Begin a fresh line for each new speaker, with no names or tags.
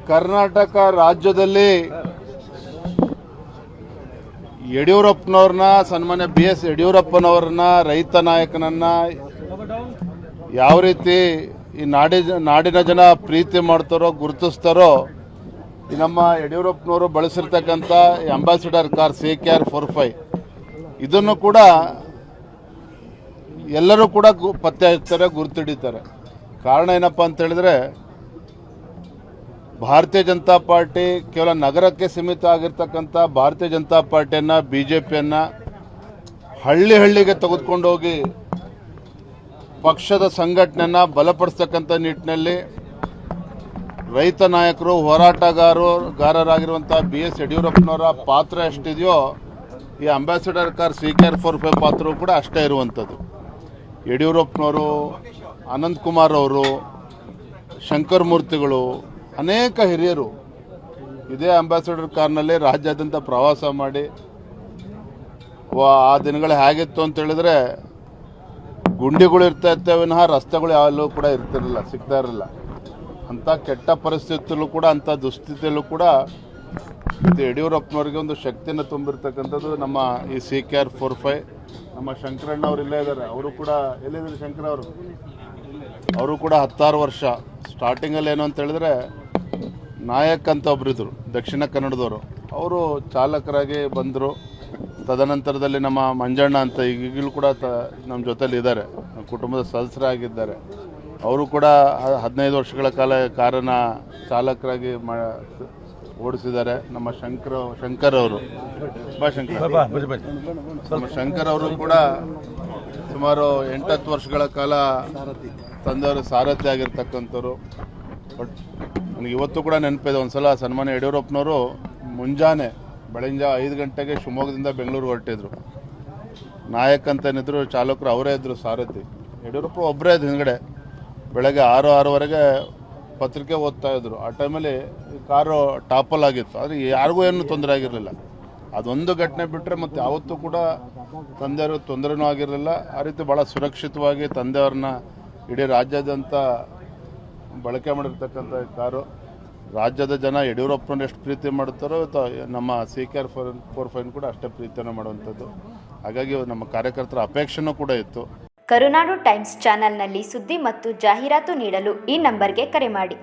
ಕರ್ನಾಟಕ ರಾಜ್ಯದಲ್ಲಿ ಯಡಿಯೂರಪ್ಪನವ್ರನ್ನ ಸನ್ಮಾನ್ಯ BS ಯಡಿಯೂರಪ್ಪನವ್ರನ್ನ ರೈತ ನಾಯಕನನ್ನ ಯಾವ ರೀತಿ ಈ ನಾಡಿನ ಜನ ಪ್ರೀತಿ ಮಾಡ್ತಾರೋ ಗುರುತಿಸ್ತಾರೋ ಈ ನಮ್ಮ ಯಡಿಯೂರಪ್ಪನವರು ಬಳಸಿರ್ತಕ್ಕಂಥ ಅಂಬಾಸಿಡರ್ ಕಾರ್ CKR 45 ಇದನ್ನು ಕೂಡ ಎಲ್ಲರೂ ಕೂಡ ಪತ್ತೆ ಹಚ್ತಾರೆ, ಗುರುತಿಡಿತಾರೆ. ಕಾರಣ ಏನಪ್ಪ ಅಂತ ಹೇಳಿದ್ರೆ ಭಾರತೀಯ ಜನತಾ ಪಾರ್ಟಿ ಕೇವಲ ನಗರಕ್ಕೆ ಸೀಮಿತ ಆಗಿರ್ತಕ್ಕಂಥ ಭಾರತೀಯ ಜನತಾ ಪಾರ್ಟಿಯನ್ನು BJPಯನ್ನು ಹಳ್ಳಿಗೆ ತೆಗೆದುಕೊಂಡು ಹೋಗಿ ಪಕ್ಷದ ಸಂಘಟನೆಯನ್ನು ಬಲಪಡಿಸ್ತಕ್ಕಂಥ ನಿಟ್ಟಿನಲ್ಲಿ ರೈತ ನಾಯಕರು ಹೋರಾಟಗಾರರಾಗಿರುವಂಥ BS ಯಡಿಯೂರಪ್ಪನವರ ಪಾತ್ರ ಎಷ್ಟಿದೆಯೋ ಈ ಅಂಬಾಸಿಡರ್ ಕಾರ್ CKR 45 ಪಾತ್ರವೂ ಕೂಡ ಅಷ್ಟೇ ಇರುವಂಥದ್ದು. ಯಡಿಯೂರಪ್ಪನವರು, ಅನಂತಕುಮಾರ್ ಅವರು, ಶಂಕರ್ ಮೂರ್ತಿಗಳು, ಅನೇಕ ಹಿರಿಯರು ಇದೇ ಅಂಬಾಸಿಡರ್ ಕಾರ್ನಲ್ಲಿ ರಾಜ್ಯಾದ್ಯಂತ ಪ್ರವಾಸ ಮಾಡಿ ಆ ದಿನಗಳು ಹೇಗಿತ್ತು ಅಂತ ಹೇಳಿದ್ರೆ ಗುಂಡಿಗಳು ಇರ್ತಾ ಇರ್ತವೆ ವಿನಃ ರಸ್ತೆಗಳು ಯಾವಲ್ಲೂ ಕೂಡ ಸಿಗ್ತಾ ಇರಲಿಲ್ಲ. ಅಂಥ ಕೆಟ್ಟ ಪರಿಸ್ಥಿತಿಯಲ್ಲೂ ಕೂಡ, ಅಂಥ ದುಸ್ಥಿತಿಯಲ್ಲೂ ಕೂಡ ಯಡಿಯೂರಪ್ಪನವ್ರಿಗೆ ಒಂದು ಶಕ್ತಿಯನ್ನು ತುಂಬಿರ್ತಕ್ಕಂಥದ್ದು ನಮ್ಮ ಈ CKR 45. ನಮ್ಮ ಶಂಕರಣ್ಣ ಅವರು ಇಲ್ಲೇ ಇದ್ದಾರೆ, ಅವರು ಕೂಡ ಎಲ್ಲಿದ್ದಾರೆ ಶಂಕರ ಅವರು ಕೂಡ 16 ವರ್ಷ ಸ್ಟಾರ್ಟಿಂಗಲ್ಲಿ ಏನು ಅಂತ ಹೇಳಿದ್ರೆ ನಾಯಕ್ ಅಂತ ಒಬ್ಬರಿದ್ರು ದಕ್ಷಿಣ ಕನ್ನಡದವರು, ಅವರು ಚಾಲಕರಾಗಿ ಬಂದರು. ತದನಂತರದಲ್ಲಿ ನಮ್ಮ ಮಂಜಣ್ಣ ಅಂತ ಈಗಲೂ ಕೂಡ ನಮ್ಮ ಜೊತೆಲಿ ಇದ್ದಾರೆ, ನಮ್ಮ ಕುಟುಂಬದ ಸದಸ್ಯರಾಗಿದ್ದಾರೆ. ಅವರು ಕೂಡ 15 ವರ್ಷಗಳ ಕಾಲ ಕಾರನ್ನು ಚಾಲಕರಾಗಿ ಓಡಿಸಿದ್ದಾರೆ. ನಮ್ಮ ಶಂಕರ್ ಅವರು ನಮ್ಮ ಶಂಕರ್ ಅವರು ಕೂಡ ಸುಮಾರು 8-10 ವರ್ಷಗಳ ಕಾಲ ತಂದೆಯವರು ಸಾರಥಿ ಆಗಿರ್ತಕ್ಕಂಥವ್ರು. ಬಟ್ ನನಗೆ ಇವತ್ತು ಕೂಡ ನೆನಪಿದೆ, ಒಂದ್ಸಲ ಸನ್ಮಾನ್ಯ ಯಡಿಯೂರಪ್ಪನವರು ಮುಂಜಾನೆ ಬೆಳಗಿನ 5 ಗಂಟೆಗೆ ಶಿವಮೊಗ್ಗದಿಂದ ಬೆಂಗಳೂರು ಹೊರಟಿದ್ರು. ನಾಯಕ್ ಅಂತ ಏನಿದ್ರು ಚಾಲಕರು ಅವರೇ ಇದ್ದರು, ಸಾರಥಿ. ಯಡಿಯೂರಪ್ಪ ಒಬ್ಬರೇ ಹಿಂದ್ಗಡೆ ಬೆಳಗ್ಗೆ 6-6:30 ಪತ್ರಿಕೆ ಓದ್ತಾ ಇದ್ರು. ಆ ಟೈಮಲ್ಲಿ ಕಾರು ಟಾಪಲ್ ಆಗಿತ್ತು, ಆದರೆ ಯಾರಿಗೂ ಏನೂ ತೊಂದರೆ ಆಗಿರಲಿಲ್ಲ. ಅದೊಂದು ಘಟನೆ ಬಿಟ್ಟರೆ ಮತ್ತೆ ಯಾವತ್ತೂ ಕೂಡ ತಂದೆಯವರು ತೊಂದರೆನೂ ಆಗಿರಲಿಲ್ಲ. ಆ ರೀತಿ ಭಾಳ ಸುರಕ್ಷಿತವಾಗಿ ತಂದೆಯವ್ರನ್ನ ಇಡೀ ರಾಜ್ಯಾದ್ಯಂತ ಬಳಕೆ ಮಾಡಿರ್ತಕ್ಕಂಥ ಕಾರು. ರಾಜ್ಯದ ಜನ ಯಡಿಯೂರಪ್ಪನ ಎಷ್ಟು ಪ್ರೀತಿ ಮಾಡ್ತಾರೋ ನಮ್ಮ CKR 45 ಕೂಡ ಅಷ್ಟೇ ಪ್ರೀತಿಯನ್ನು ಮಾಡುವಂಥದ್ದು. ಹಾಗಾಗಿ ನಮ್ಮ ಕಾರ್ಯಕರ್ತರ ಅಪೇಕ್ಷೆನೂ ಕೂಡ ಇತ್ತು.
ಕರುನಾಡು ಟೈಮ್ಸ್ ಚಾನೆಲ್ನಲ್ಲಿ ಸುದ್ದಿ ಮತ್ತು ಜಾಹೀರಾತು ನೀಡಲು ಈ ನಂಬರ್ಗೆ ಕರೆ ಮಾಡಿ.